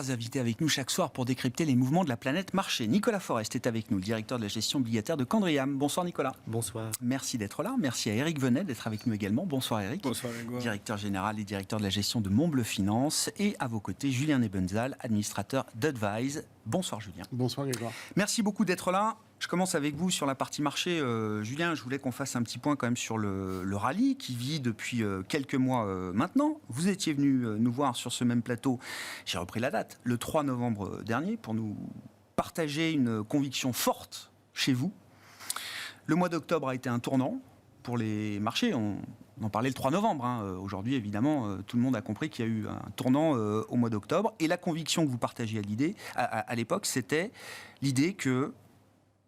trois invités avec nous chaque soir pour décrypter les mouvements de la planète marché. Nicolas Forest est avec nous, le directeur de la gestion obligataire de Candriam. Bonsoir Nicolas. Bonsoir. Merci d'être là. Merci à Eric Venet d'être avec nous également. Bonsoir Eric. Bonsoir Grégoire. Directeur général et directeur de la gestion de Montbleu Finance. Et à vos côtés, Julien Nebenzal, administrateur d'Advise. Bonsoir Julien. Bonsoir Grégoire. Merci beaucoup d'être là. Je commence avec vous sur la partie marché. Julien, je voulais qu'on fasse un petit point quand même sur le rallye qui vit depuis quelques mois maintenant. Vous étiez venu nous voir sur ce même plateau, j'ai repris la date, le 3 novembre dernier, pour nous partager une conviction forte chez vous. Le mois d'octobre a été un tournant pour les marchés. On en parlait le 3 novembre. Aujourd'hui, évidemment, tout le monde a compris qu'il y a eu un tournant au mois d'octobre. Et la conviction que vous partagiez à l'époque, c'était l'idée que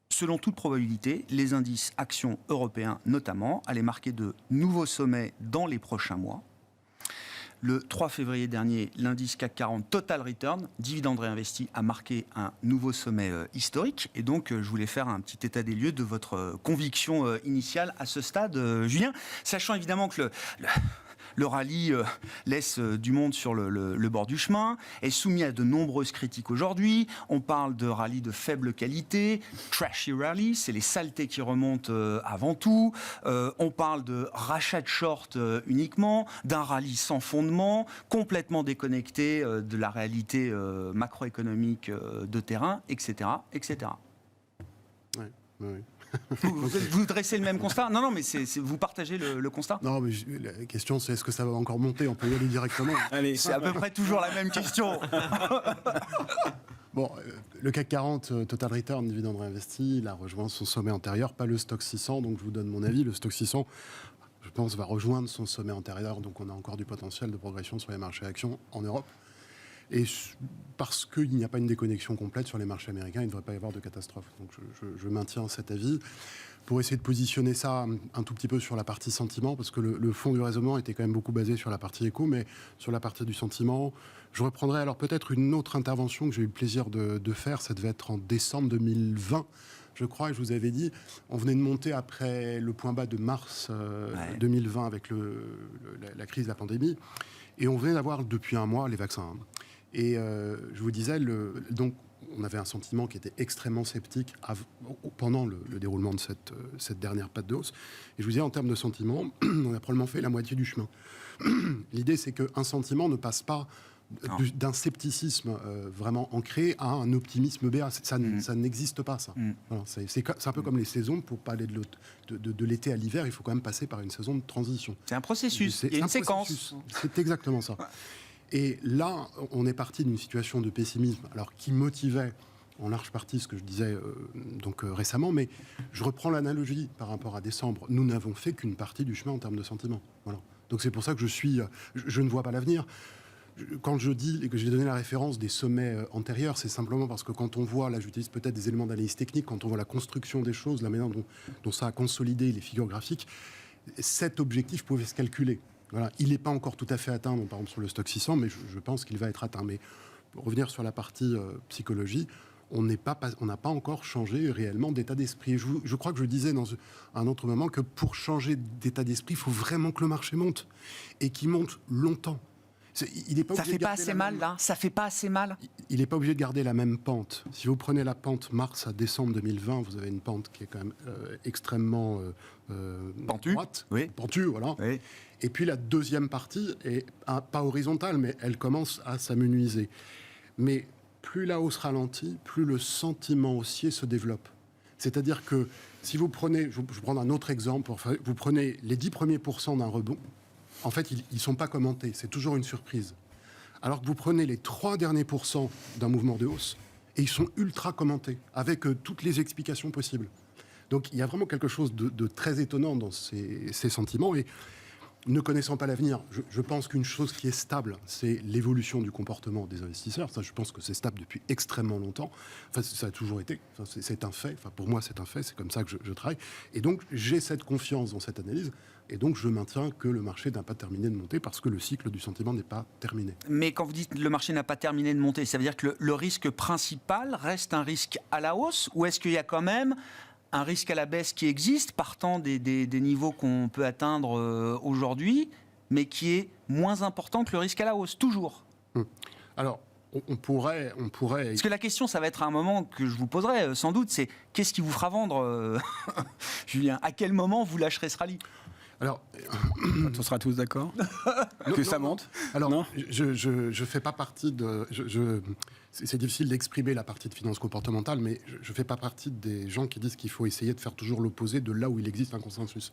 selon toute probabilité, les indices actions européens notamment allaient marquer de nouveaux sommets dans les prochains mois. Le 3 février dernier, l'indice CAC 40 Total Return, dividende réinvesti, a marqué un nouveau sommet historique. Et donc, je voulais faire un petit état des lieux de votre conviction initiale à ce stade, Julien, sachant évidemment que le rallye laisse du monde sur le bord du chemin, est soumis à de nombreuses critiques aujourd'hui. On parle de rallye de faible qualité, trashy rally, c'est les saletés qui remontent avant tout. On parle de rachat de short uniquement, d'un rallye sans fondement, complètement déconnecté de la réalité macroéconomique de terrain, etc. etc. Oui. Vous dressez le même constat? Non, mais vous partagez le constat? Non, mais la question c'est est-ce que ça va encore monter? On peut y aller directement. Allez, c'est à peu près toujours la même question. Bon, le CAC 40 Total Return, dividende réinvesti, il a rejoint son sommet antérieur, pas le Stock 600, donc je vous donne mon avis. Le Stock 600, je pense, va rejoindre son sommet antérieur, donc on a encore du potentiel de progression sur les marchés actions en Europe. Et parce qu'il n'y a pas une déconnexion complète sur les marchés américains, il ne devrait pas y avoir de catastrophe. Donc je maintiens cet avis. Pour essayer de positionner ça un tout petit peu sur la partie sentiment, parce que le fond du raisonnement était quand même beaucoup basé sur la partie éco, mais sur la partie du sentiment, je reprendrai alors peut-être une autre intervention que j'ai eu le plaisir de faire, ça devait être en décembre 2020, je crois, et je vous avais dit, on venait de monter après le point bas de mars 2020 avec la crise de la pandémie, et on venait d'avoir depuis un mois les vaccins. Et je vous disais, donc on avait un sentiment qui était extrêmement sceptique pendant le déroulement de cette dernière patte de hausse. Et je vous disais, en termes de sentiment, on a probablement fait la moitié du chemin. L'idée, c'est qu'un sentiment ne passe pas d'un scepticisme vraiment ancré à un optimisme béat. Ça n'existe pas, ça. Voilà, c'est un peu comme les saisons. Pour pas aller de l'été à l'hiver, il faut quand même passer par une saison de transition. C'est un processus, il y a une séquence. C'est exactement ça. Et là, on est parti d'une situation de pessimisme, alors qui motivait en large partie ce que je disais récemment, mais je reprends l'analogie par rapport à décembre. Nous n'avons fait qu'une partie du chemin en termes de sentiment. Voilà. Donc c'est pour ça que je ne vois pas l'avenir. Quand je dis et que j'ai donné la référence des sommets antérieurs, c'est simplement parce que quand on voit, là j'utilise peut-être des éléments d'analyse technique, quand on voit la construction des choses, la manière dont ça a consolidé les figures graphiques, cet objectif pouvait se calculer. Voilà. Il n'est pas encore tout à fait atteint, par exemple sur le Stock 600, mais je pense qu'il va être atteint. Mais pour revenir sur la partie psychologie, on n'a pas encore changé réellement d'état d'esprit. Je crois que je disais dans un autre moment que pour changer d'état d'esprit, il faut vraiment que le marché monte, et qu'il monte longtemps. Il est pas ça fait pas assez mal, là? Ça fait pas assez mal? Il n'est pas obligé de garder la même pente. Si vous prenez la pente mars à décembre 2020, vous avez une pente qui est quand même extrêmement pentue. Droite, oui. Pentue, voilà. Oui. Et puis la deuxième partie est pas horizontale, mais elle commence à s'amenuiser. Mais plus la hausse ralentit, plus le sentiment haussier se développe. C'est-à-dire que si vous prenez, je vais prendre un autre exemple, vous prenez les 10 premiers pourcents d'un rebond, en fait, ils ne sont pas commentés. C'est toujours une surprise. Alors que vous prenez les 3 derniers pourcents d'un mouvement de hausse, et ils sont ultra commentés, avec toutes les explications possibles. Donc, il y a vraiment quelque chose de très étonnant dans ces sentiments. Et ne connaissant pas l'avenir, je pense qu'une chose qui est stable, c'est l'évolution du comportement des investisseurs. Ça, je pense que c'est stable depuis extrêmement longtemps. Enfin, ça a toujours été. Enfin, c'est un fait. Enfin, pour moi, c'est un fait. C'est comme ça que je travaille. Et donc, j'ai cette confiance dans cette analyse. Et donc, je maintiens que le marché n'a pas terminé de monter parce que le cycle du sentiment n'est pas terminé. Mais quand vous dites que le marché n'a pas terminé de monter, ça veut dire que le risque principal reste un risque à la hausse, ou est-ce qu'il y a quand même un risque à la baisse qui existe, partant des niveaux qu'on peut atteindre aujourd'hui, mais qui est moins important que le risque à la hausse, toujours? Alors, on pourrait... Parce que la question, ça va être à un moment que je vous poserai, sans doute, c'est qu'est-ce qui vous fera vendre, Julien? À quel moment vous lâcherez ce rallye? Alors, on sera tous d'accord que ça monte. Alors, non, je fais pas partie de... c'est difficile d'exprimer la partie de finance comportementale, mais je fais pas partie des gens qui disent qu'il faut essayer de faire toujours l'opposé de là où il existe un consensus.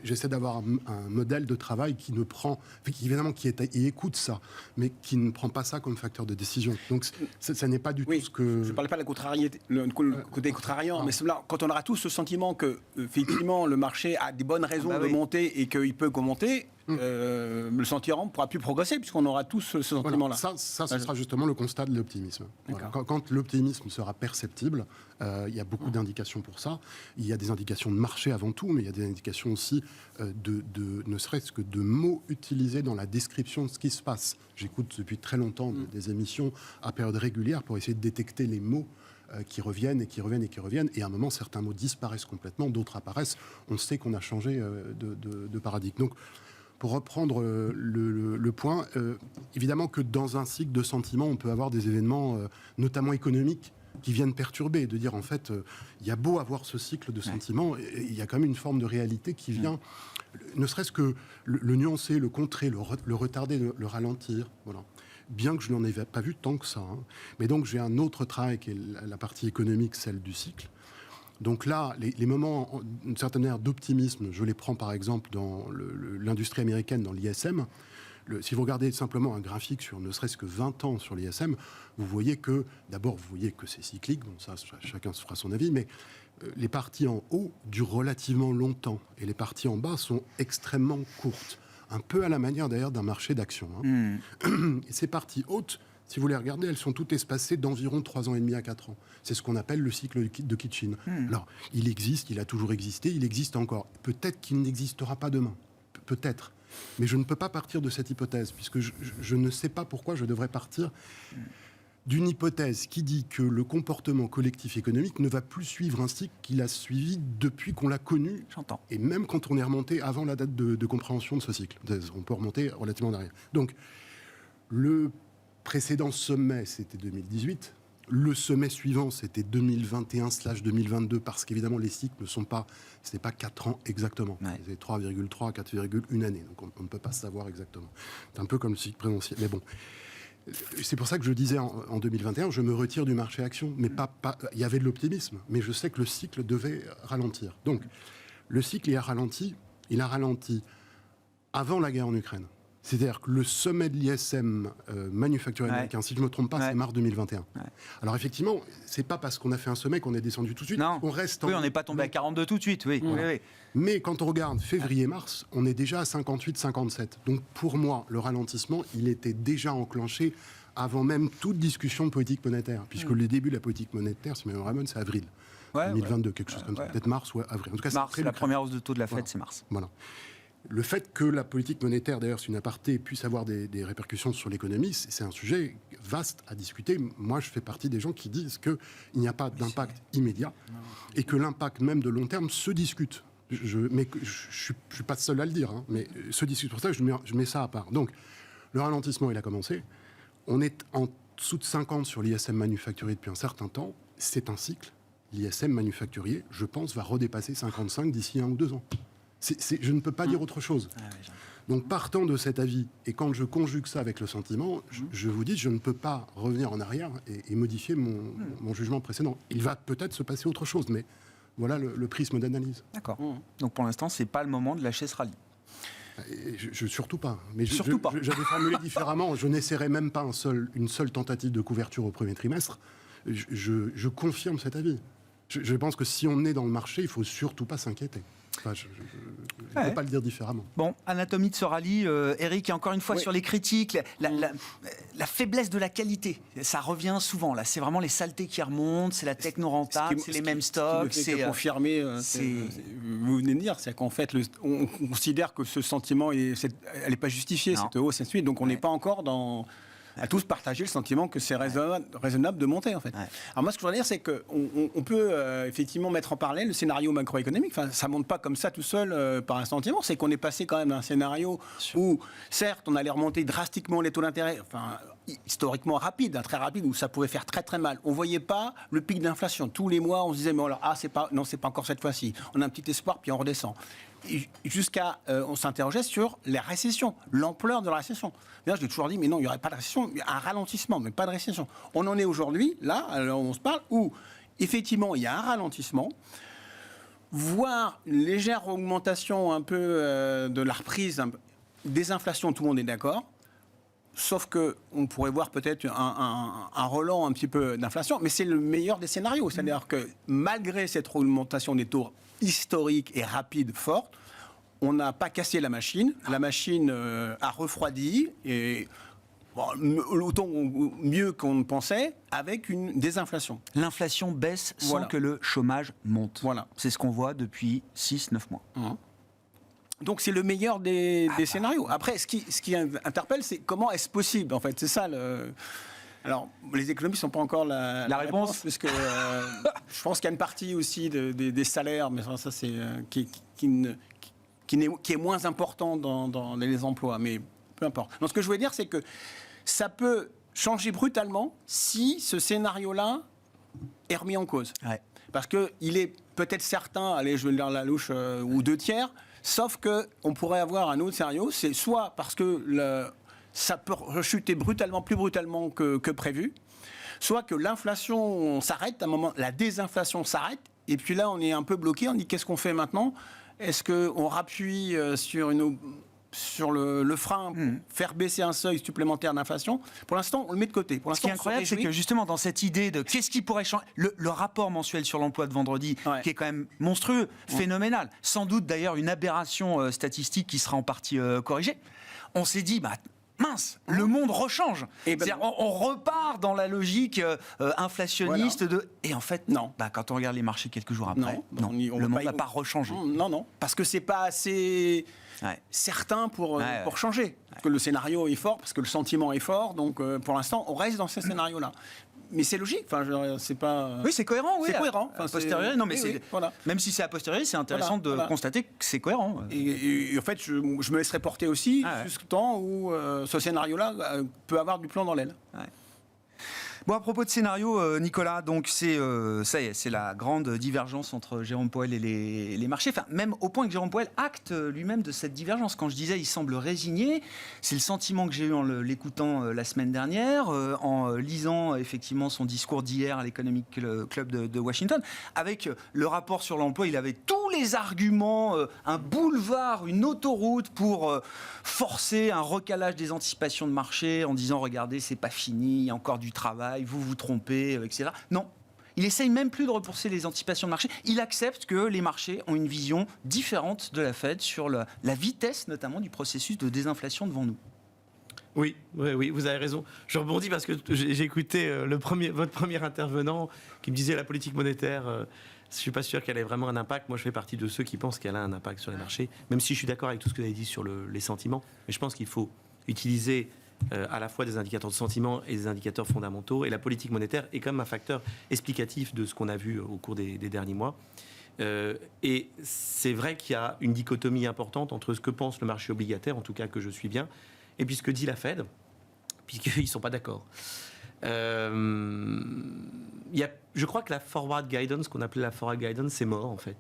J'essaie d'avoir un modèle de travail qui ne prend... évidemment, qui écoute ça, mais qui ne prend pas ça comme facteur de décision. Donc, ça n'est pas du tout ce que... Je ne parlais pas de la contrariété, le côté contrariant, mais là, quand on aura tous ce sentiment que, effectivement, le marché a des bonnes raisons de monter et qu'il peut monter, le sentiment ne pourra plus progresser puisqu'on aura tous ce sentiment-là. Voilà, ça, ce sera justement le constat de l'optimisme. Voilà. Quand l'optimisme sera perceptible, il y a beaucoup d'indications pour ça. Il y a des indications de marché avant tout, mais il y a des indications aussi ne serait-ce que de mots utilisés dans la description de ce qui se passe. J'écoute depuis très longtemps des émissions à période régulière pour essayer de détecter les mots qui reviennent et qui reviennent et qui reviennent. Et à un moment, certains mots disparaissent complètement, d'autres apparaissent. On sait qu'on a changé de paradigme. Donc, pour reprendre le point, évidemment que dans un cycle de sentiments, on peut avoir des événements, notamment économiques, qui viennent perturber, de dire en fait, il y a beau avoir ce cycle de sentiments, il y a quand même une forme de réalité qui vient, ne serait-ce que le nuancer, le contrer, le retarder, le ralentir, voilà. Bien que je n'en ai pas vu tant que ça. Hein. Mais donc j'ai un autre travail qui est la partie économique, celle du cycle. Donc là, les moments, d'une certaine manière, d'optimisme, je les prends par exemple dans l'industrie américaine, dans l'ISM. Si vous regardez simplement un graphique sur ne serait-ce que 20 ans sur l'ISM, vous voyez que, d'abord, vous voyez que c'est cyclique, bon ça, chacun se fera son avis, mais les parties en haut durent relativement longtemps et les parties en bas sont extrêmement courtes. Un peu à la manière d'ailleurs d'un marché d'actions. Hein. Et ces parties hautes, si vous les regardez, elles sont toutes espacées d'environ 3 ans et demi à 4 ans. C'est ce qu'on appelle le cycle de Kitchin. Alors, il existe, il a toujours existé, il existe encore. Peut-être qu'il n'existera pas demain. Peut-être. Mais je ne peux pas partir de cette hypothèse, puisque je ne sais pas pourquoi je devrais partir d'une hypothèse qui dit que le comportement collectif économique ne va plus suivre un cycle qu'il a suivi depuis qu'on l'a connu. J'entends. Et même quand on est remonté avant la date de compréhension de ce cycle. On peut remonter relativement derrière. Donc, le précédent sommet, c'était 2018. Le sommet suivant, c'était 2021/2022, parce qu'évidemment, les cycles ne sont pas... Ce n'est pas 4 ans exactement. Ouais. C'est 3,3, 4,1 année. Donc, on ne peut pas savoir exactement. C'est un peu comme le cycle présidentiel. Mais bon, c'est pour ça que je disais en 2021, je me retire du marché action. Mais il y avait de l'optimisme, mais je sais que le cycle devait ralentir. Donc, le cycle, il a ralenti avant la guerre en Ukraine. C'est-à-dire que le sommet de l'ISM manufacturier américain, si je ne me trompe pas, c'est mars 2021. Ouais. Alors effectivement, c'est pas parce qu'on a fait un sommet qu'on est descendu tout de suite. Non. On reste on n'est pas tombé à 42 tout de suite. Oui. Voilà. Oui. Mais quand on regarde février-mars, on est déjà à 58-57. Donc pour moi, le ralentissement, il était déjà enclenché avant même toute discussion de politique monétaire. Puisque le début de la politique monétaire, si je me rappelle, c'est avril 2022, quelque chose comme ça. Peut-être mars ou avril. En tout cas, mars, c'est la première hausse de taux de la Fed, c'est mars. Voilà. Le fait que la politique monétaire, d'ailleurs, c'est une aparté, puisse avoir des répercussions sur l'économie, c'est un sujet vaste à discuter. Moi, je fais partie des gens qui disent qu'il n'y a pas d'impact immédiat et que l'impact même de long terme se discute. Mais je ne suis pas seul à le dire, hein, mais se discute. Pour ça, je mets ça à part. Donc, le ralentissement, il a commencé. On est en dessous de 50 sur l'ISM manufacturier depuis un certain temps. C'est un cycle. L'ISM manufacturier, je pense, va redépasser 55 d'ici 1 ou 2 ans. Je ne peux pas dire autre chose. Donc, partant de cet avis, et quand je conjugue ça avec le sentiment, je vous dis, je ne peux pas revenir en arrière et modifier mon jugement précédent. Il va peut-être se passer autre chose, mais voilà le prisme d'analyse. D'accord. Donc, pour l'instant, ce n'est pas le moment de lâcher ce rallye. Surtout pas. Mais surtout pas. J'avais formulé différemment. Je n'essaierai même pas une seule tentative de couverture au premier trimestre. Je confirme cet avis. Je pense que si on est dans le marché, il ne faut surtout pas s'inquiéter. Enfin, je ne peux pas le dire différemment. Bon, anatomie de ce rallye, Eric, et encore une fois sur les critiques, la faiblesse de la qualité, ça revient souvent. Là, c'est vraiment les saletés qui remontent, c'est la techno rentable, c'est les mêmes stocks. C'est confirmé. Vous venez de dire, c'est qu'en fait, on considère que ce sentiment, elle n'est pas justifiée, cette hausse, et ainsi de suite. Donc, on n'est pas encore à tous partager le sentiment que c'est raisonnable de monter, en fait. Ouais. Alors moi, ce que je voudrais dire, c'est qu'on peut effectivement mettre en parallèle le scénario macroéconomique. Enfin, ça ne monte pas comme ça tout seul par un sentiment. C'est qu'on est passé quand même d'un scénario où, certes, on allait remonter drastiquement les taux d'intérêt, enfin, historiquement rapide, très rapide, où ça pouvait faire très très mal. On ne voyait pas le pic d'inflation. Tous les mois, on se disait, mais alors, c'est pas encore cette fois-ci. On a un petit espoir, puis on redescend. Jusqu'à, on s'interrogeait sur les récessions, l'ampleur de la récession. D'ailleurs, je l'ai toujours dit, mais non, il n'y aurait pas de récession, un ralentissement, mais pas de récession. On en est aujourd'hui, là, alors on se parle, où effectivement, il y a un ralentissement, voire une légère augmentation un peu de la reprise des inflations, tout le monde est d'accord. Sauf qu'on pourrait voir peut-être un relan un petit peu d'inflation, mais c'est le meilleur des scénarios. C'est-à-dire que malgré cette augmentation des taux historiques et rapides, forte, on n'a pas cassé la machine. La machine a refroidi, et autant mieux qu'on ne pensait, avec une désinflation. L'inflation baisse sans que le chômage monte. Voilà. C'est ce qu'on voit depuis 6-9 mois. Donc c'est le meilleur des scénarios. Après, ce qui interpelle, c'est comment est-ce possible, en fait. C'est ça le... Alors, les économistes n'ont pas encore la réponse, parce que je pense qu'il y a une partie aussi des salaires, mais ça c'est qui est moins important dans les emplois, mais peu importe. Donc ce que je voulais dire, c'est que ça peut changer brutalement si ce scénario-là est remis en cause. Ouais. Parce qu'il est peut-être certain, allez, je vais le dire la louche, ou 2 tiers, sauf qu'on pourrait avoir un autre scénario, c'est soit parce que ça peut rechuter plus brutalement que prévu, soit que l'inflation s'arrête, à un moment, la désinflation s'arrête, et puis là, on est un peu bloqué, on dit qu'est-ce qu'on fait maintenant ? Est-ce qu'on rappuie sur le frein pour faire baisser un seuil supplémentaire d'inflation? Pour l'instant, on le met de côté. Ce qui est incroyable, c'est que justement, dans cette idée de qu'est-ce qui pourrait changer, le rapport mensuel sur l'emploi de vendredi, qui est quand même monstrueux, phénoménal, sans doute d'ailleurs une aberration statistique qui sera en partie corrigée, on s'est dit, mince, le monde rechange. On repart dans la logique inflationniste Et en fait, non. Quand on regarde les marchés quelques jours après, le monde n'a pas rechangé. Non. Parce que c'est pas assez certain pour changer. Parce que le scénario est fort, parce que le sentiment est fort. Donc, pour l'instant, on reste dans ce scénario-là. Mais c'est logique. Enfin, c'est pas. Oui, c'est cohérent. C'est cohérent. A posteriori, non, mais même si c'est a posteriori, c'est intéressant de constater que c'est cohérent. Et en fait, je me laisserai porter aussi jusqu'au temps où ce scénario-là peut avoir du plomb dans l'aile. Bon, à propos de scénario, Nicolas, donc ça y est, c'est la grande divergence entre Jérôme Powell et les marchés. Enfin, même au point que Jérôme Powell acte lui-même de cette divergence. Quand je disais, il semble résigné, c'est le sentiment que j'ai eu en l'écoutant la semaine dernière, en lisant effectivement son discours d'hier à l'Economic Club de Washington. Avec le rapport sur l'emploi, il avait tous les arguments, un boulevard, une autoroute pour forcer un recalage des anticipations de marché en disant, regardez, c'est pas fini, il y a encore du travail, vous vous trompez, etc. Non, il essaye même plus de repousser les anticipations de marché. Il accepte que les marchés ont une vision différente de la Fed sur la vitesse, notamment, du processus de désinflation devant nous. Oui, vous avez raison. Je rebondis parce que j'ai écouté votre premier intervenant qui me disait la politique monétaire, je ne suis pas sûr qu'elle ait vraiment un impact. Moi, je fais partie de ceux qui pensent qu'elle a un impact sur les marchés, même si je suis d'accord avec tout ce que vous avez dit sur les sentiments. Mais je pense qu'il faut utiliser à la fois des indicateurs de sentiment et des indicateurs fondamentaux. Et la politique monétaire est quand même un facteur explicatif de ce qu'on a vu au cours des derniers mois. Et c'est vrai qu'il y a une dichotomie importante entre ce que pense le marché obligataire, en tout cas que je suis bien, et puis ce que dit la Fed, puisqu'ils ne sont pas d'accord. Je crois que la forward guidance, qu'on appelait la forward guidance, c'est mort en fait.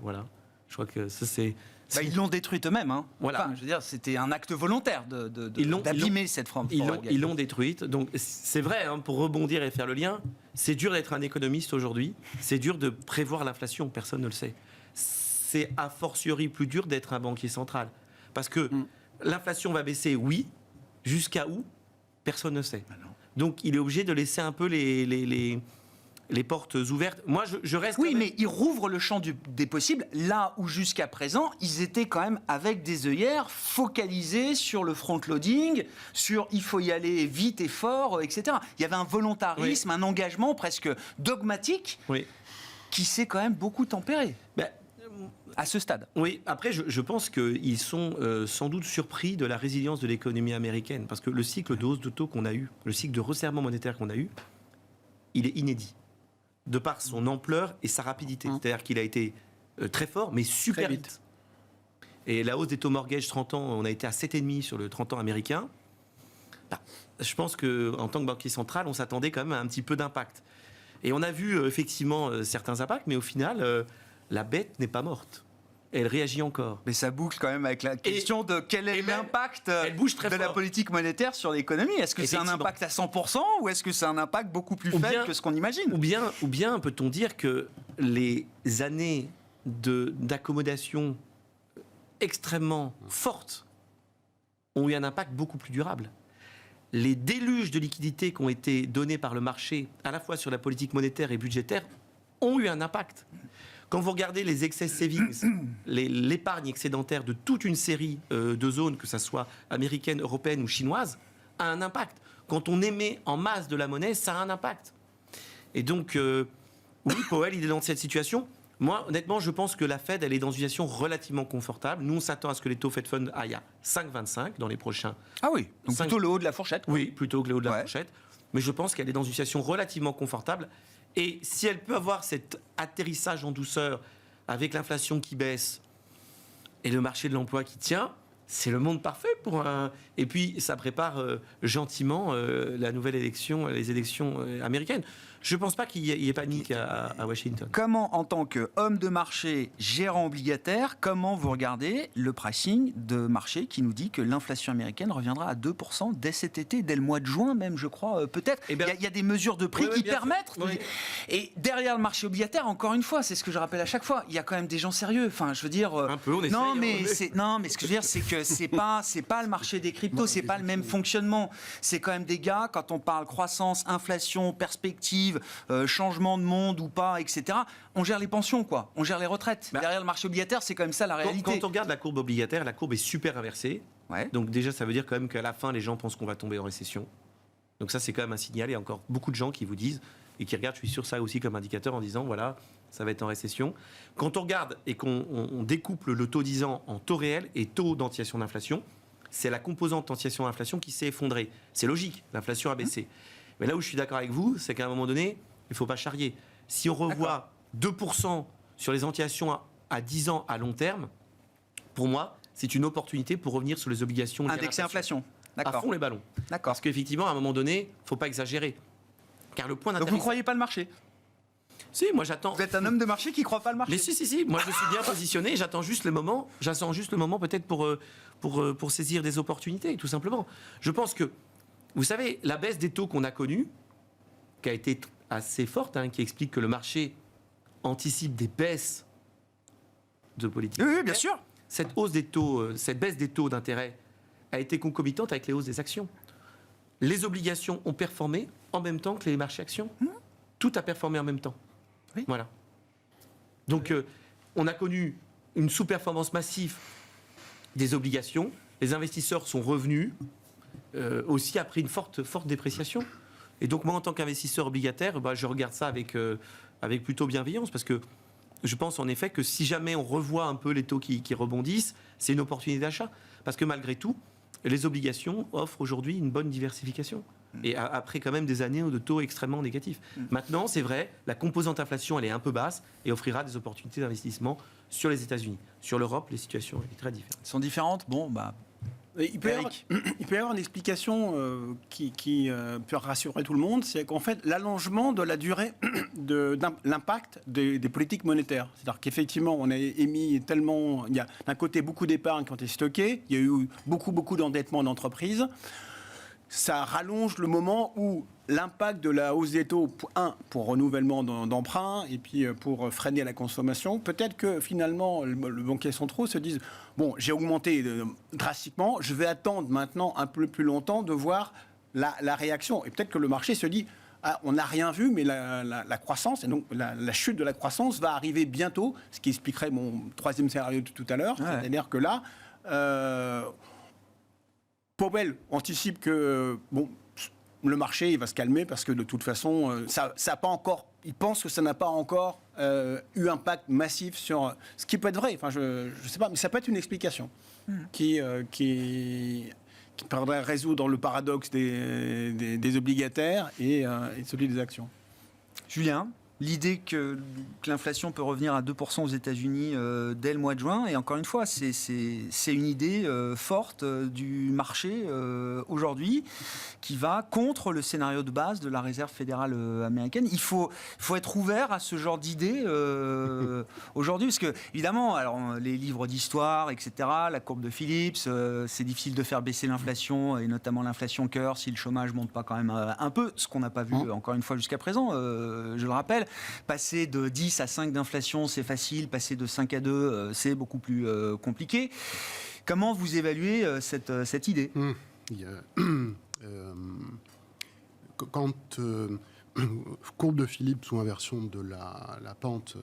Voilà. Je crois que ça c'est... ils l'ont détruite eux-mêmes. Voilà. Enfin, je veux dire, c'était un acte volontaire d'abîmer cette forme. Ils l'ont détruite. Donc c'est vrai, pour rebondir et faire le lien, c'est dur d'être un économiste aujourd'hui. C'est dur de prévoir l'inflation. Personne ne le sait. C'est a fortiori plus dur d'être un banquier central. Parce que l'inflation va baisser, oui. Jusqu'à où ? Personne ne sait. Donc il est obligé de laisser un peu les portes ouvertes. Moi, je reste... Oui, mais il rouvre le champ des possibles, là où jusqu'à présent, ils étaient quand même avec des œillères focalisés sur le front-loading, sur il faut y aller vite et fort, etc. Il y avait un volontarisme, un engagement presque dogmatique qui s'est quand même beaucoup tempéré. À ce stade. Oui, après, je pense qu'ils sont sans doute surpris de la résilience de l'économie américaine, parce que le cycle de hausse de taux qu'on a eu, le cycle de resserrement monétaire qu'on a eu, il est inédit, de par son ampleur et sa rapidité. C'est-à-dire qu'il a été très fort, mais super vite. Et la hausse des taux mortgage 30 ans, on a été à 7,5 sur le 30 ans américain. Je pense qu'en tant que banquier central, on s'attendait quand même à un petit peu d'impact. Et on a vu effectivement certains impacts, mais au final, la bête n'est pas morte. Elle réagit encore. Mais ça boucle quand même avec la question de quel est l'impact de la politique monétaire sur l'économie. Est-ce que c'est un impact à 100% ou est-ce que c'est un impact beaucoup plus faible que ce qu'on imagine ? Ou bien peut-on dire que les années d'accommodation extrêmement fortes ont eu un impact beaucoup plus durable. Les déluges de liquidités qui ont été donnés par le marché, à la fois sur la politique monétaire et budgétaire, ont eu un impact. Quand vous regardez les excess savings, l'épargne excédentaire de toute une série de zones, que ce soit américaine, européenne ou chinoise, a un impact. Quand on émet en masse de la monnaie, ça a un impact. Et donc, oui, Powell, il est dans cette situation. Moi, honnêtement, je pense que la Fed, elle est dans une situation relativement confortable. Nous, on s'attend à ce que les taux Fed Fund aillent à 5,25 dans les prochains. Ah oui, donc plutôt le haut de la fourchette. Oui, plutôt que le haut de la fourchette. Mais je pense qu'elle est dans une situation relativement confortable. Et si elle peut avoir cet atterrissage en douceur avec l'inflation qui baisse et le marché de l'emploi qui tient, c'est le monde parfait pour un... Et puis, ça prépare gentiment la nouvelle élection, les élections américaines. Je ne pense pas qu'il y ait panique à Washington. Comment, en tant qu'homme de marché, gérant obligataire, comment vous regardez le pricing de marché qui nous dit que l'inflation américaine reviendra à 2% dès cet été, dès le mois de juin même, je crois, peut-être. Il y a des mesures de prix qui permettent. Oui. Et derrière le marché obligataire, encore une fois, c'est ce que je rappelle à chaque fois, il y a quand même des gens sérieux. Enfin, je veux dire... Un peu, on essaye. Non, mais ce que je veux dire, c'est que c'est pas le marché des cryptos, c'est pas le même fonctionnement. C'est quand même des gars, quand on parle croissance, inflation, perspective, changement de monde ou pas, etc. On gère les pensions, quoi. On gère les retraites. Derrière le marché obligataire, c'est quand même ça la réalité. Quand on regarde la courbe obligataire, la courbe est super inversée. Ouais. Donc déjà, ça veut dire quand même qu'à la fin, les gens pensent qu'on va tomber en récession. Donc ça, c'est quand même un signal. Il y a encore beaucoup de gens qui vous disent, et qui regardent, je suis sûr, ça aussi comme indicateur en disant, voilà, ça va être en récession. Quand on regarde et qu'on découple le taux 10 ans en taux réel et taux d'anticipation d'inflation, c'est la composante anticipation d'inflation qui s'est effondrée. C'est logique, l'inflation a baissé. Mais là où je suis d'accord avec vous, c'est qu'à un moment donné, il ne faut pas charrier. Si on revoit 2% sur les anticipations à 10 ans à long terme, pour moi, c'est une opportunité pour revenir sur les obligations indexées inflation. À fond les ballons. D'accord. Parce qu'effectivement, à un moment donné, il ne faut pas exagérer. Car le point Donc vous ne croyez pas le marché ? Si, moi j'attends. Vous êtes un homme de marché qui ne croit pas le marché ? Mais si. Moi je suis bien positionné. J'attends juste le moment. Peut-être pour saisir des opportunités, tout simplement. Je pense que, vous savez, la baisse des taux qu'on a connue, qui a été assez forte, qui explique que le marché anticipe des baisses de politique. Oui, bien sûr. Cette hausse des taux, cette baisse des taux d'intérêt a été concomitante avec les hausses des actions. Les obligations ont performé en même temps que les marchés actions. Tout a performé en même temps. Oui. Voilà. Donc, on a connu une sous-performance massive des obligations. Les investisseurs sont revenus aussi après une forte dépréciation. Et donc, moi, en tant qu'investisseur obligataire, je regarde ça avec plutôt bienveillance parce que je pense en effet que si jamais on revoit un peu les taux qui rebondissent, c'est une opportunité d'achat. Parce que malgré tout, les obligations offrent aujourd'hui une bonne diversification. Et après quand même des années de taux extrêmement négatifs. Maintenant, c'est vrai, la composante inflation, elle est un peu basse et offrira des opportunités d'investissement sur les États-Unis. Sur l'Europe, les situations sont très différentes. Elles sont différentes ? Bon, Il peut y avoir une explication qui peut rassurer tout le monde, c'est qu'en fait, l'allongement de la durée de l'impact des politiques monétaires. C'est-à-dire qu'effectivement, on a émis tellement... Il y a d'un côté beaucoup d'épargne qui ont été stockées, il y a eu beaucoup d'endettement d'entreprises. Ça rallonge le moment où l'impact de la hausse des taux, pour renouvellement d'emprunts et puis pour freiner la consommation, peut-être que finalement, le banquier centraux se disent « Bon, j'ai augmenté drastiquement, je vais attendre maintenant un peu plus longtemps de voir la réaction. » Et peut-être que le marché se dit « On n'a rien vu, mais la croissance, et donc la chute de la croissance va arriver bientôt. » Ce qui expliquerait mon troisième scénario de tout à l'heure. Ouais. C'est-à-dire que là... Powell anticipe que le marché il va se calmer parce que de toute façon, ça a pas encore. Il pense que ça n'a pas encore eu un impact massif sur ce qui peut être vrai. Enfin, je sais pas, mais ça peut être une explication qui permettrait de résoudre le paradoxe des obligataires et celui des actions. Julien, l'idée que l'inflation peut revenir à 2% aux États-Unis dès le mois de juin. Et encore une fois, c'est une idée forte du marché aujourd'hui qui va contre le scénario de base de la Réserve fédérale américaine. Il faut être ouvert à ce genre d'idées aujourd'hui, parce que évidemment, alors, les livres d'histoire, etc., la courbe de Phillips, c'est difficile de faire baisser l'inflation, et notamment l'inflation cœur, si le chômage monte pas quand même un peu, ce qu'on n'a pas vu encore une fois jusqu'à présent, je le rappelle. Passer de 10 à 5 d'inflation, c'est facile. Passer de 5 à 2, c'est beaucoup plus compliqué. Comment vous évaluez cette idée ? Quand courbe de Phillips ou inversion de la pente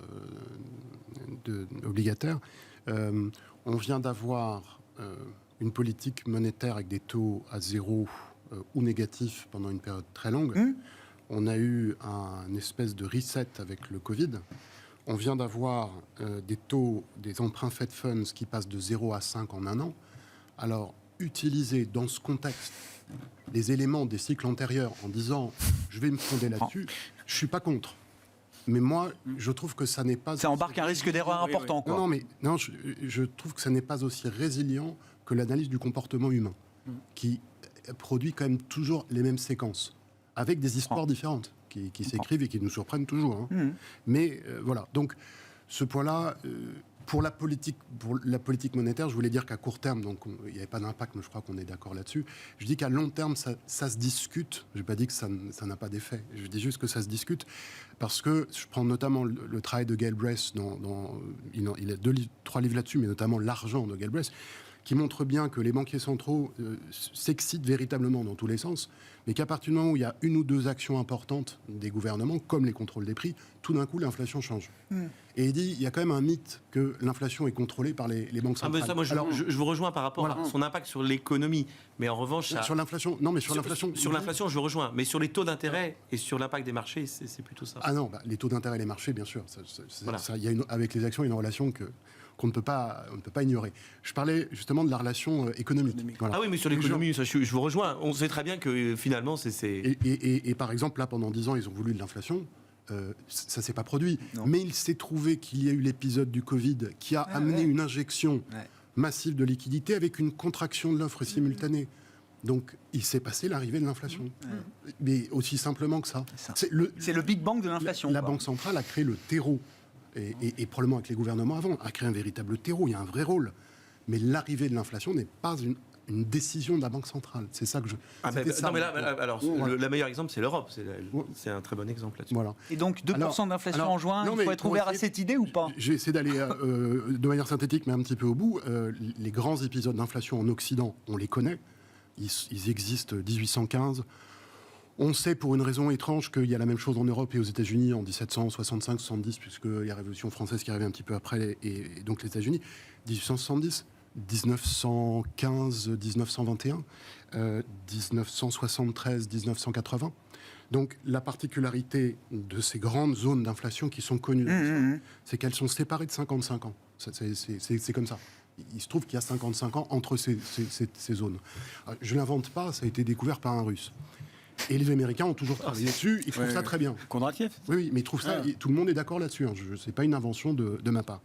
obligataire, on vient d'avoir une politique monétaire avec des taux à zéro ou négatifs pendant une période très longue. On a eu un espèce de reset avec le Covid. On vient d'avoir des taux, des emprunts Fed Funds qui passent de 0 à 5 en un an. Alors, utiliser dans ce contexte les éléments des cycles antérieurs en disant « je vais me fonder là-dessus », je ne suis pas contre. Mais moi, je trouve que ça n'est pas... Ça embarque un risque d'erreur important, quoi. Non, je trouve que ça n'est pas aussi résilient que l'analyse du comportement humain, qui produit quand même toujours les mêmes séquences, avec des histoires différentes, qui s'écrivent et qui nous surprennent toujours. Mais voilà, donc ce point-là, pour la politique monétaire, je voulais dire qu'à court terme, donc il n'y avait pas d'impact, mais je crois qu'on est d'accord là-dessus. Je dis qu'à long terme, ça se discute. Je n'ai pas dit que ça n'a pas d'effet. Je dis juste que ça se discute parce que je prends notamment le travail de Galbraith, il a 3 livres là-dessus, mais notamment L'argent de Galbraith, qui montre bien que les banquiers centraux s'excitent véritablement dans tous les sens, mais qu'à partir du moment où il y a 1 ou 2 actions importantes des gouvernements, comme les contrôles des prix, tout d'un coup, l'inflation change. Et il dit, il y a quand même un mythe que l'inflation est contrôlée par les banques centrales. Mais ça, moi, je vous rejoins par rapport à son impact sur l'économie. Mais en revanche... Sur l'inflation, non, mais sur l'inflation... Sur l'inflation, je vous rejoins. Mais sur les taux d'intérêt et sur l'impact des marchés, c'est plutôt ça. Ah non, les taux d'intérêt et les marchés, bien sûr. Il y a avec les actions, il y a une relation qu'on ne peut pas ignorer. Je parlais justement de la relation économique. Voilà. Ah oui, mais sur l'économie, je vous rejoins. On sait très bien que finalement, c'est... Et par exemple, là, pendant 10 ans, ils ont voulu de l'inflation. Ça ne s'est pas produit. Non. Mais il s'est trouvé qu'il y a eu l'épisode du Covid qui a amené une injection massive de liquidité avec une contraction de l'offre simultanée. Donc, il s'est passé l'arrivée de l'inflation. Mais aussi simplement que ça. C'est le Big Bang de l'inflation. La Banque centrale a créé le terreau. Et probablement avec les gouvernements avant, a créé un véritable terreau. Il y a un vrai rôle. Mais l'arrivée de l'inflation n'est pas une décision de la Banque centrale. C'est ça que je... Non, mais là, alors, le meilleur exemple, c'est l'Europe. C'est un très bon exemple là-dessus. Voilà. Et donc, 2% d'inflation en juin, il faut être ouvert à cette idée ou pas ? Je vais essayer d'aller de manière synthétique, mais un petit peu au bout. Les grands épisodes d'inflation en Occident, on les connaît. Ils existent 1815. On sait pour une raison étrange qu'il y a la même chose en Europe et aux États-Unis en 1765-70, puisque il y a la Révolution française qui arrivait un petit peu après, et donc les États-Unis. 1870, 1915, 1921, 1973, 1980. Donc la particularité de ces grandes zones d'inflation qui sont connues, c'est qu'elles sont séparées de 55 ans. C'est comme ça. Il se trouve qu'il y a 55 ans entre ces zones. Je ne l'invente pas, ça a été découvert par un Russe. Et les Américains ont toujours travaillé dessus, ils trouvent ça très bien. Kondratiev. Oui, mais ils trouvent ça, tout le monde est d'accord là-dessus, ce n'est pas une invention de ma part.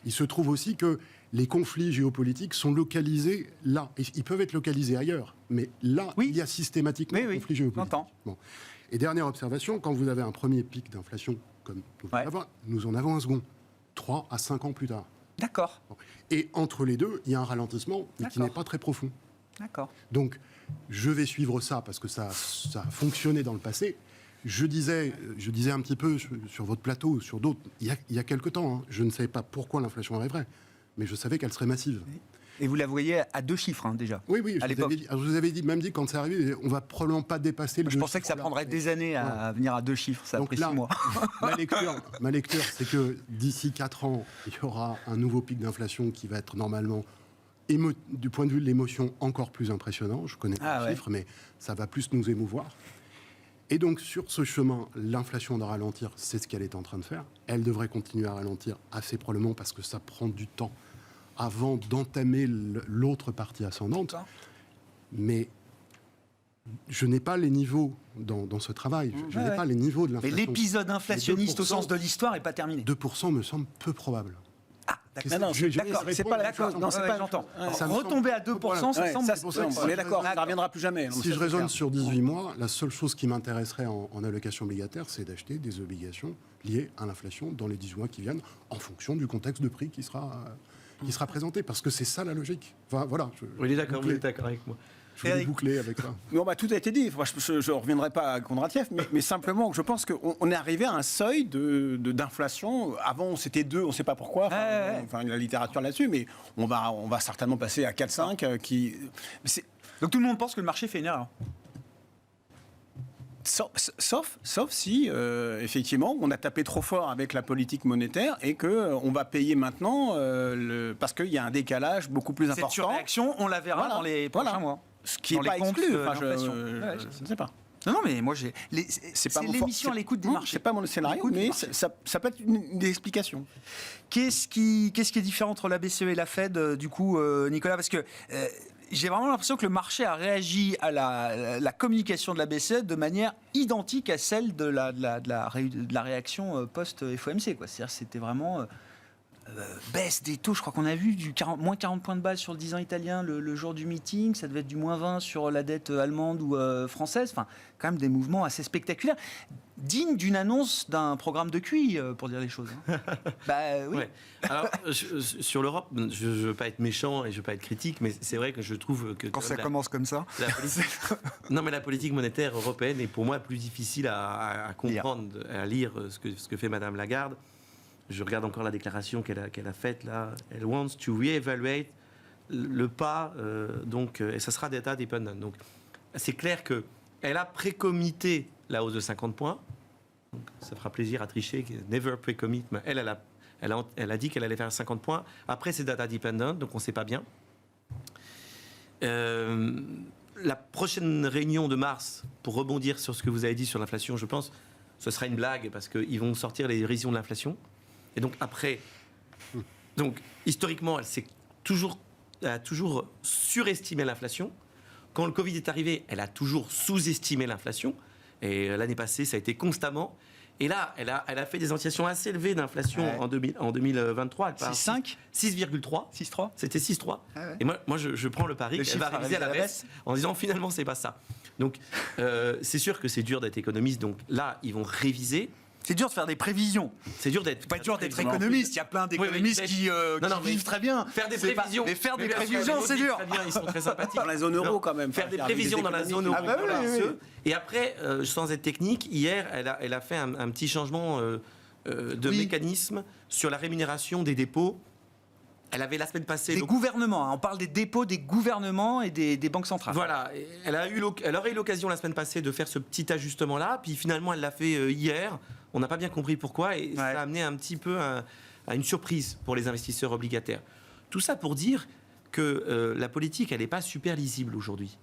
Il se trouve aussi que les conflits géopolitiques sont localisés là. Et ils peuvent être localisés ailleurs, mais là, il y a systématiquement un conflit géopolitique. Bon. Et dernière observation, quand vous avez un premier pic d'inflation, comme nous en avons un second, 3 à 5 ans plus tard. D'accord. Bon. Et entre les deux, il y a un ralentissement, mais qui n'est pas très profond. D'accord. Donc, je vais suivre ça parce que ça a fonctionné dans le passé. Je disais un petit peu sur votre plateau, sur d'autres, il y a quelque temps, je ne savais pas pourquoi l'inflation arriverait, mais je savais qu'elle serait massive. Et vous la voyez à 2 chiffres déjà. Oui, à l'époque. Je vous avais même dit quand c'est arrivé, on va probablement pas dépasser le. Je pensais que ça prendrait des années à venir à 2 chiffres. Ça a pris 6 mois. ma lecture, c'est que d'ici 4 ans, il y aura un nouveau pic d'inflation qui va être normalement, du point de vue de l'émotion, encore plus impressionnant. Je connais pas les chiffres, mais ça va plus nous émouvoir. Et donc, sur ce chemin, l'inflation doit ralentir, c'est ce qu'elle est en train de faire. Elle devrait continuer à ralentir assez probablement parce que ça prend du temps avant d'entamer l'autre partie ascendante. Mais Je n'ai pas les niveaux dans ce travail. Je n'ai pas les niveaux de l'inflation. Mais l'épisode inflationniste au sens de l'histoire n'est pas terminé. 2% me semble peu probable. D'accord, c'est pas la chose. Non, c'est pas j'entends. Ça me Retomber à 2%, ça semble... On est d'accord, ça ne reviendra plus jamais. Si je raisonne sur 18 mois, la seule chose qui m'intéresserait en allocation obligataire, c'est d'acheter des obligations liées à l'inflation dans les 18 mois qui viennent, en fonction du contexte de prix qui sera présenté. Parce que c'est ça la logique. Enfin, voilà. Vous êtes d'accord avec moi. Je voulais boucler avec ça. Non, tout a été dit. Je ne reviendrai pas à Kondratiev, mais simplement, je pense qu'on est arrivé à un seuil d'inflation. Avant, c'était 2, on ne sait pas pourquoi. Enfin, la littérature là-dessus, mais on va certainement passer à 4-5. Donc tout le monde pense que le marché fait une erreur. Sauf si, effectivement, on a tapé trop fort avec la politique monétaire et qu'on va payer maintenant parce qu'il y a un décalage beaucoup plus important. Cette surréaction, on la verra dans les prochains mois. Ce qui n'est pas exclu. Je ne sais pas. Non, mais moi, c'est l'émission à l'écoute des marchés. C'est pas mon scénario, mais ça peut être une des explications. Qu'est-ce qui est différent entre la BCE et la Fed, du coup, Nicolas? Parce que j'ai vraiment l'impression que le marché a réagi à la communication de la BCE de manière identique à celle de la réaction post-FOMC. C'est-à-dire c'était vraiment... baisse des taux, je crois qu'on a vu moins 40 points de base sur le 10 ans italien le jour du meeting, ça devait être du moins 20 sur la dette allemande ou française, enfin quand même des mouvements assez spectaculaires, dignes d'une annonce d'un programme de QI, pour dire les choses. Oui. Ouais. Alors, sur l'Europe, je ne veux pas être méchant et je ne veux pas être critique, mais c'est vrai que je trouve que... Quand ça commence comme ça... Non, mais la politique monétaire européenne est pour moi plus difficile à comprendre, à lire ce que fait Madame Lagarde. Je regarde encore la déclaration qu'elle a faite là. Elle wants to re-evaluate le pas, et ça sera data dependent. Donc, c'est clair qu'elle a précomité la hausse de 50 points. Donc, ça fera plaisir à Trichet, never précommit, mais elle a dit qu'elle allait faire 50 points. Après, c'est data dependent, donc on ne sait pas bien. La prochaine réunion de mars, pour rebondir sur ce que vous avez dit sur l'inflation, je pense, ce sera une blague parce qu'ils vont sortir les révisions de l'inflation. Et donc après, historiquement, elle a toujours surestimé l'inflation. Quand le Covid est arrivé, elle a toujours sous-estimé l'inflation. Et l'année passée, ça a été constamment. Et là, elle a fait des anticipations assez élevées d'inflation en 2023. 6,5 6,3. 6,3. C'était 6,3. Et moi, je prends le pari qu'elle va réviser à la baisse en disant finalement, c'est pas ça. Donc, c'est sûr que c'est dur d'être économiste. Donc là, ils vont réviser. C'est dur de faire des prévisions. C'est dur d'être. Pas dur d'être économiste. Il y a plein d'économistes qui vivent très bien. Faire des prévisions. Mais faire des prévisions, c'est dur. Très bien, ils sont très sympathiques. Dans la zone euro, quand même. Faire des prévisions dans la zone euro. Et après, sans être technique, hier, elle a fait un petit changement de mécanisme sur la rémunération des dépôts. Elle avait la semaine passée... Des gouvernements, on parle des dépôts des gouvernements et des banques centrales. Voilà, elle aurait eu l'occasion la semaine passée de faire ce petit ajustement-là, puis finalement elle l'a fait hier, on n'a pas bien compris pourquoi, et ça a amené un petit peu à une surprise pour les investisseurs obligataires. Tout ça pour dire que la politique, elle n'est pas super lisible aujourd'hui.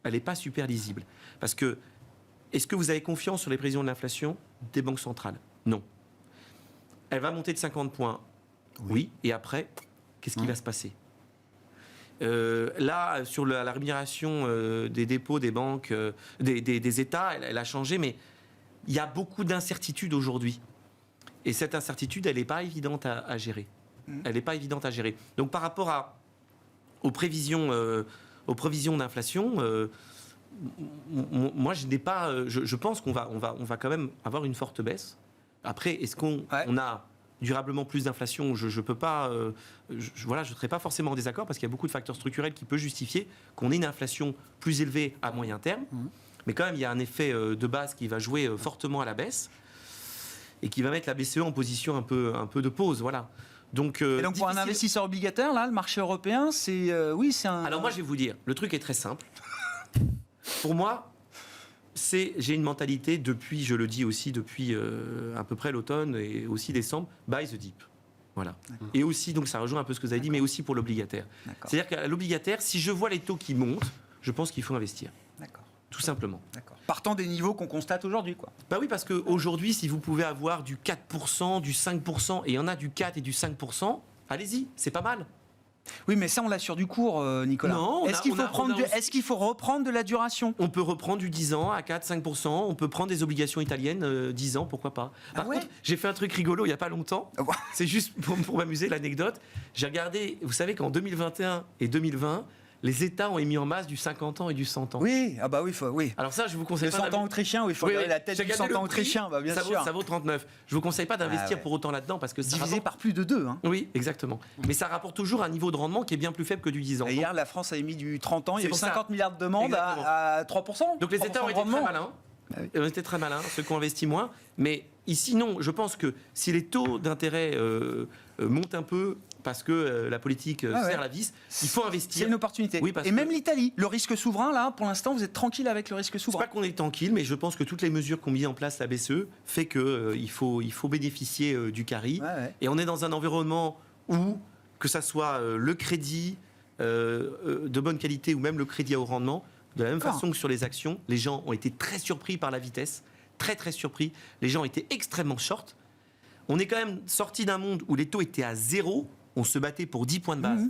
Elle n'est pas super lisible. Parce que, est-ce que vous avez confiance sur les prévisions de l'inflation des banques centrales? Non. Elle va monter de 50 points. Oui, et après, qu'est-ce qui va se passer? Là, sur la rémunération des dépôts des banques, des États, elle a changé, mais il y a beaucoup d'incertitudes aujourd'hui. Et cette incertitude, elle n'est pas évidente à gérer. Elle n'est pas évidente à gérer. Donc, par rapport aux prévisions d'inflation, moi, je n'ai pas. Je pense qu'on va quand même avoir une forte baisse. Après, est-ce qu'on a durablement plus d'inflation? Je peux pas. Je ne serai pas forcément en désaccord parce qu'il y a beaucoup de facteurs structurels qui peuvent justifier qu'on ait une inflation plus élevée à moyen terme. Mais quand même, il y a un effet de base qui va jouer fortement à la baisse et qui va mettre la BCE en position un peu de pause. Voilà. Donc pour un investisseur obligataire, là, le marché européen, c'est un. Alors moi, je vais vous dire, le truc est très simple. Pour moi, j'ai une mentalité depuis, je le dis aussi depuis à peu près l'automne et aussi décembre, buy the dip. Voilà. Et aussi, donc ça rejoint un peu ce que vous avez dit, mais aussi pour l'obligataire. C'est-à-dire qu'à l'obligataire, si je vois les taux qui montent, je pense qu'il faut investir. D'accord. Tout simplement. D'accord. Partant des niveaux qu'on constate aujourd'hui, quoi. Bah oui, parce qu'aujourd'hui, si vous pouvez avoir du 4%, du 5%, et il y en a du 4 et du 5%, allez-y, c'est pas mal. Oui, mais ça, on l'a sur du court, Nicolas. Non, est-ce qu'il faut reprendre de la duration? On peut reprendre du 10 ans à 4-5%. On peut prendre des obligations italiennes 10 ans, pourquoi pas. Par contre, j'ai fait un truc rigolo il n'y a pas longtemps. C'est juste pour m'amuser, l'anecdote. J'ai regardé, vous savez qu'en 2021 et 2020, les États ont émis en masse du 50 ans et du 100 ans. Oui, ah bah oui, oui. Alors ça, je vous conseille le pas. 100 ans autrichien, oui, il faut regarder la tête du 100 ans autrichien, bah bien sûr. Ça vaut 39. Je vous conseille pas d'investir pour autant là-dedans parce que divisé par plus de 2. Hein. Oui, exactement. Mais ça rapporte toujours un niveau de rendement qui est bien plus faible que du 10 ans. Et hier, la France a émis du 30 ans, il y a eu 50 milliards de demandes Exactement. à 3%. Donc les États ont été très malins. Ils ont été très malins, ceux qui ont investi moins. Mais ici, non, je pense que si les taux d'intérêt montent un peu parce que la politique serre la vis, il faut investir. C'est une opportunité. Oui, et même l'Italie, le risque souverain, là, pour l'instant, vous êtes tranquille avec le risque souverain. C'est pas qu'on est tranquille, mais je pense que toutes les mesures qu'ont mis en place la BCE fait qu'il faut bénéficier du carry. Et on est dans un environnement où, que ça soit le crédit de bonne qualité ou même le crédit à haut rendement, de la même façon que sur les actions, les gens ont été très surpris par la vitesse, très très surpris. Les gens étaient extrêmement short. On est quand même sorti d'un monde où les taux étaient à 0, on se battait pour 10 points de base.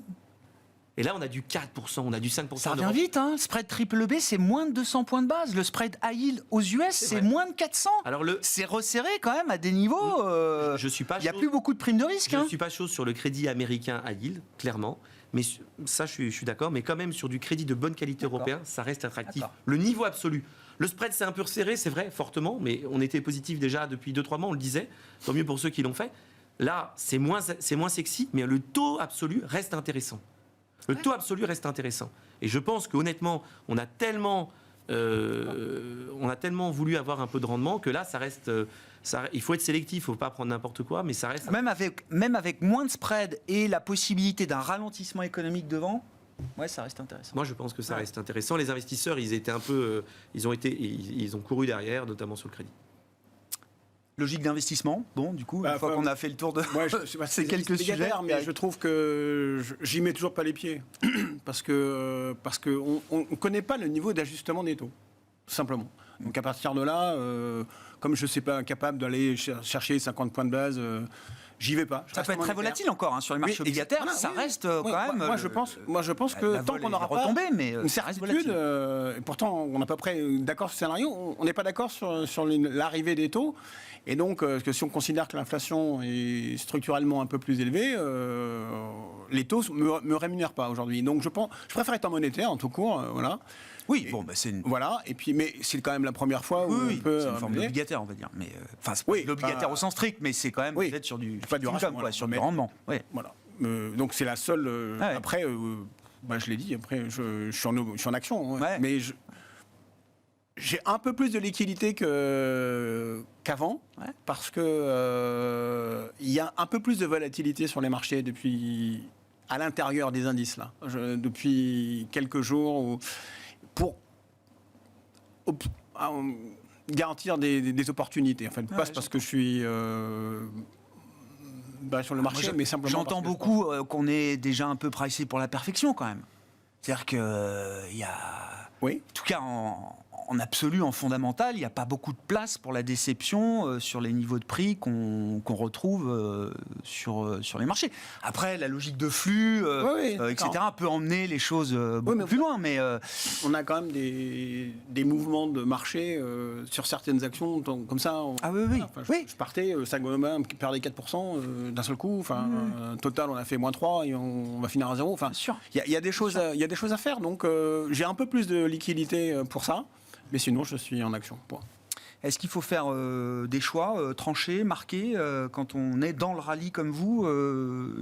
Et là, on a du 4%, on a du 5%. Ça revient vite, hein. Spread triple B, c'est moins de 200 points de base. Le spread high yield aux US, c'est moins de 400. Alors c'est resserré quand même à des niveaux. Je suis pas. Il n'y a plus beaucoup de primes de risque. Je ne suis pas chaud sur le crédit américain high yield, clairement. Mais ça, je suis d'accord. Mais quand même, sur du crédit de bonne qualité européen, ça reste attractif. Le niveau absolu. Le spread, c'est un peu resserré, c'est vrai, fortement. Mais on était positif déjà depuis 2-3 mois, on le disait. Tant mieux pour ceux qui l'ont fait. Là, c'est moins sexy, mais le taux absolu reste intéressant. Le taux absolu reste intéressant. Et je pense qu'honnêtement, on a tellement voulu avoir un peu de rendement que là, ça reste. Il faut être sélectif, il ne faut pas prendre n'importe quoi, mais ça reste. Même avec moins de spread et la possibilité d'un ralentissement économique devant, ça reste intéressant. Moi, je pense que ça reste intéressant. Les investisseurs, ils étaient un peu. Ils ont couru derrière, notamment sur le crédit. Logique d'investissement, bon, du coup, une fois qu'on a fait le tour de ces quelques sujets, mais je trouve que j'y mets toujours pas les pieds, parce que on connaît pas le niveau d'ajustement des taux, tout simplement. Donc à partir de là, comme je ne suis pas capable d'aller chercher 50 points de base, j'y vais pas. Ça peut être très volatile encore sur les marchés obligataires. Ça reste quand même. Moi, je pense que tant qu'on n'aura pas une certitude, et pourtant on est à peu près d'accord sur le scénario, on n'est pas d'accord sur l'arrivée des taux. Et donc, que si on considère que l'inflation est structurellement un peu plus élevée, les taux me rémunèrent pas aujourd'hui. Donc, je préfère être en monétaire, en tout court, voilà. Oui, bon, c'est une... Voilà, et puis, mais c'est quand même la première fois où on peut... c'est une forme d'obligataire, on va dire. Mais, enfin, c'est pas l'obligataire au sens strict, mais c'est quand même peut-être sur du sur du rendement. Voilà. Donc, c'est la seule... Après, je l'ai dit, après, je suis en action. Mais j'ai un peu plus de liquidité qu'avant, parce que il y a un peu plus de volatilité sur les marchés à l'intérieur des indices là, depuis quelques jours, pour garantir des opportunités. En fait, pas parce que je suis sur le marché, mais simplement. J'entends beaucoup qu'on est déjà un peu pricé pour la perfection quand même. C'est-à-dire que il y a, en tout cas en absolu, en fondamental, il n'y a pas beaucoup de place pour la déception sur les niveaux de prix qu'on retrouve sur les marchés. Après, la logique de flux, etc., peut emmener les choses beaucoup plus loin. Mais on a quand même des mouvements de marché sur certaines actions, comme ça. Je partais, Saint-Gobain perdait 4% d'un seul coup. Total, on a fait -3 et on va finir à 0. Il y a des choses à faire. Donc, j'ai un peu plus de liquidité pour ça. Mais sinon, je suis en action. Est-ce qu'il faut faire des choix tranchés, marqués, quand on est dans le rallye comme vous,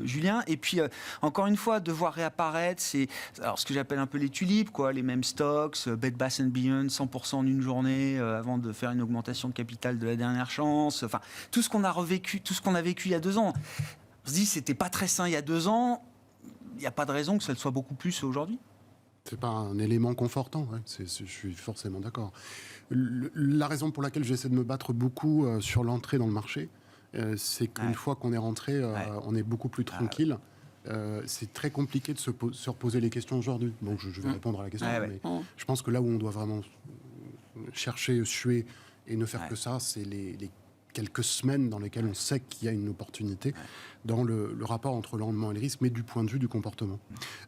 Julien? Et puis, encore une fois, de voir réapparaître, c'est ce que j'appelle un peu les tulipes, les mêmes stocks, Bed Bath & Beyond, 100% en une journée, avant de faire une augmentation de capital de la dernière chance. Enfin, tout ce qu'on a revécu, tout ce qu'on a vécu il y a 2 ans. On se dit, c'était pas très sain il y a 2 ans. Il n'y a pas de raison que ça le soit beaucoup plus aujourd'hui. C'est pas un élément confortant, je suis forcément d'accord. La raison pour laquelle j'essaie de me battre beaucoup sur l'entrée dans le marché, c'est qu'une fois qu'on est rentré, on est beaucoup plus tranquille. C'est très compliqué de se reposer les questions aujourd'hui. Donc je vais répondre à la question, mais je pense que là où on doit vraiment chercher, suer et ne faire que ça, c'est les quelques semaines dans lesquelles on sait qu'il y a une opportunité dans le rapport entre le rendement et le risque, mais du point de vue du comportement.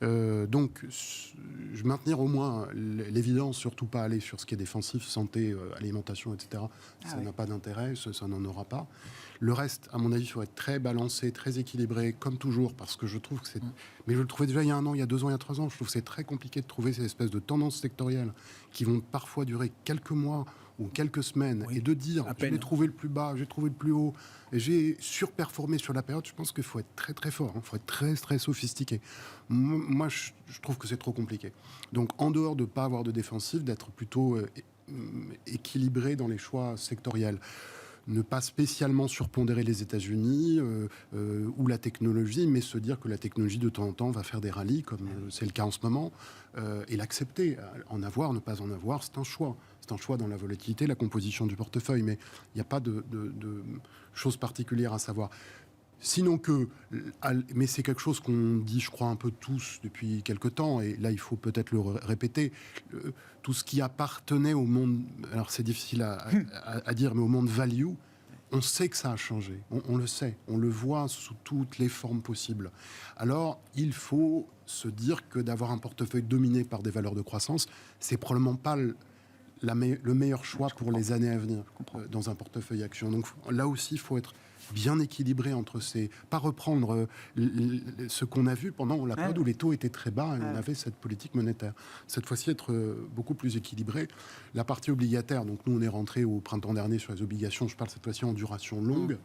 Donc, je maintenir au moins l'évidence, surtout pas aller sur ce qui est défensif, santé, alimentation, etc. Ça n'a pas d'intérêt, ça n'en aura pas. Le reste, à mon avis, il faut être très balancé, très équilibré, comme toujours, parce que je trouve que c'est... Mais je le trouvais déjà il y a 1 an, il y a 2 ans, il y a 3 ans. Je trouve que c'est très compliqué de trouver ces espèces de tendances sectorielles qui vont parfois durer quelques mois ou quelques semaines, et de dire j'ai trouvé le plus bas, j'ai trouvé le plus haut, et j'ai surperformé sur la période. Je pense qu'il faut être très très fort, il faut être très très sophistiqué. Moi, je trouve que c'est trop compliqué. Donc, en dehors de ne pas avoir de défensif, d'être plutôt équilibré dans les choix sectoriels. Ne pas spécialement surpondérer les États-Unis ou la technologie, mais se dire que la technologie de temps en temps va faire des rallyes, comme c'est le cas en ce moment, et l'accepter. En avoir, ne pas en avoir, c'est un choix. C'est un choix dans la volatilité, la composition du portefeuille, mais il n'y a pas de choses particulières à savoir. Sinon que, mais c'est quelque chose qu'on dit, je crois, un peu tous depuis quelque temps, et là, il faut peut-être le répéter, tout ce qui appartenait au monde, alors c'est difficile à dire, mais au monde value, on sait que ça a changé, on le sait, on le voit sous toutes les formes possibles. Alors, il faut se dire que d'avoir un portefeuille dominé par des valeurs de croissance, c'est probablement pas le meilleur choix pour les années à venir dans un portefeuille action. Donc là aussi, il faut être bien équilibré entre ces... Pas reprendre ce qu'on a vu pendant la période où les taux étaient très bas et on avait cette politique monétaire. Cette fois-ci, être beaucoup plus équilibré. La partie obligataire, donc nous, on est rentré au printemps dernier sur les obligations. Je parle cette fois-ci en duration longue.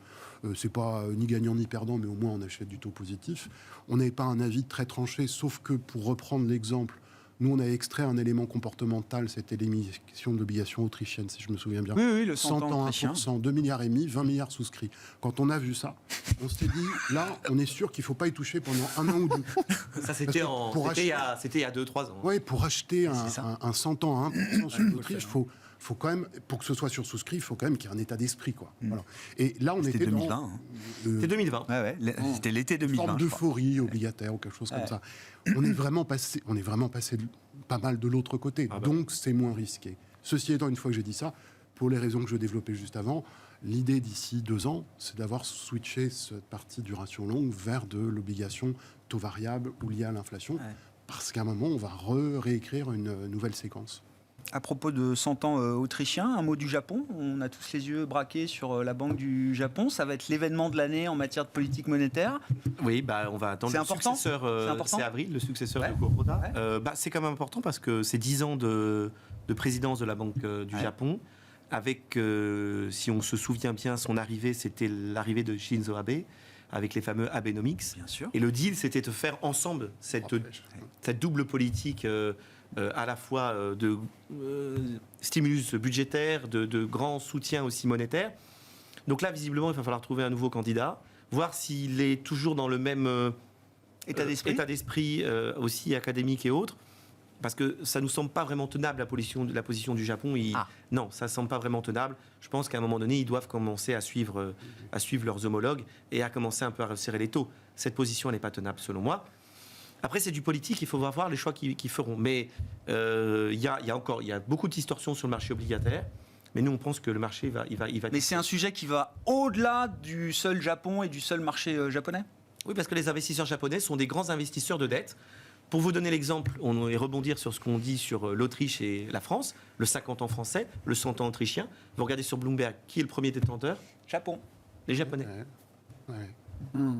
C'est pas ni gagnant ni perdant, mais au moins on achète du taux positif. On n'avait pas un avis très tranché, sauf que pour reprendre l'exemple, nous, on a extrait un élément comportemental, c'était l'émission d'obligations autrichiennes, si je me souviens bien. Oui, le 100 ans, 1%, 2,5 milliards, 20 milliards souscrits. Quand on a vu ça, on s'est dit, là, on est sûr qu'il ne faut pas y toucher pendant 1 an ou 2. Ça, c'était il y a 2-3 ans. Oui, pour acheter un 100 ans à 1% sur l'Autriche, faut quand même, pour que ce soit sur souscrit, il faut quand même qu'il y ait un état d'esprit, quoi. Voilà. Et là, on était 2020, dans... C'était 2020. C'était l'été 2020. Une forme d'euphorie obligataire ou quelque chose comme ça. On est vraiment passé pas mal de l'autre côté. Donc, c'est moins risqué. Ceci étant, une fois que j'ai dit ça, pour les raisons que je développais juste avant, l'idée d'ici 2 ans, c'est d'avoir switché cette partie duration longue vers de l'obligation taux variable ou liée à l'inflation. Parce qu'à un moment, on va réécrire une nouvelle séquence. À propos de 100 ans autrichien, un mot du Japon. On a tous les yeux braqués sur la Banque du Japon. Ça va être l'événement de l'année en matière de politique monétaire. Oui, on va attendre le successeur. C'est avril, le successeur de Kuroda. C'est quand même important parce que c'est 10 ans de présidence de la Banque du Japon. Avec, si on se souvient bien, son arrivée, c'était l'arrivée de Shinzo Abe, avec les fameux Abenomics. Bien sûr. Et le deal, c'était de faire ensemble cette double politique à la fois de stimulus budgétaire, de grand soutien aussi monétaire. Donc là, visiblement, il va falloir trouver un nouveau candidat, voir s'il est toujours dans le même état d'esprit aussi académique et autres. Parce que ça ne nous semble pas vraiment tenable, la position du Japon. Non, ça ne semble pas vraiment tenable. Je pense qu'à un moment donné, ils doivent commencer à suivre leurs homologues et à commencer un peu à resserrer les taux. Cette position, elle n'est pas tenable, selon moi. Après, c'est du politique, il faut voir les choix qu'ils feront. Mais il y a beaucoup de distorsions sur le marché obligataire. Mais nous, on pense que le marché va... Mais c'est un sujet qui va au-delà du seul Japon et du seul marché japonais ? Oui, parce que les investisseurs japonais sont des grands investisseurs de dette. Pour vous donner l'exemple, et rebondir sur ce qu'on dit sur l'Autriche et la France, le 50 ans français, le 100 ans autrichien, vous regardez sur Bloomberg, qui est le premier détenteur ? Japon. Les Japonais.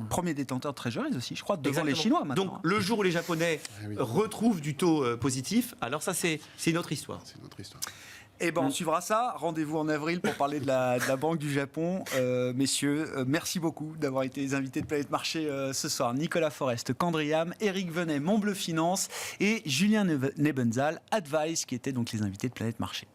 Premier détenteur de Treasuries aussi, je crois, devant les Chinois maintenant. Donc le jour où les Japonais retrouvent du taux positif, alors ça c'est une autre histoire. C'est une autre histoire. Eh ben, on suivra ça. Rendez-vous en avril pour parler de la Banque du Japon. Messieurs, merci beaucoup d'avoir été les invités de Planète Marché ce soir. Nicolas Forest, Candriam, Éric Venet, Montbleu Finance et Julien Nebenzal, Advice, qui étaient donc les invités de Planète Marché.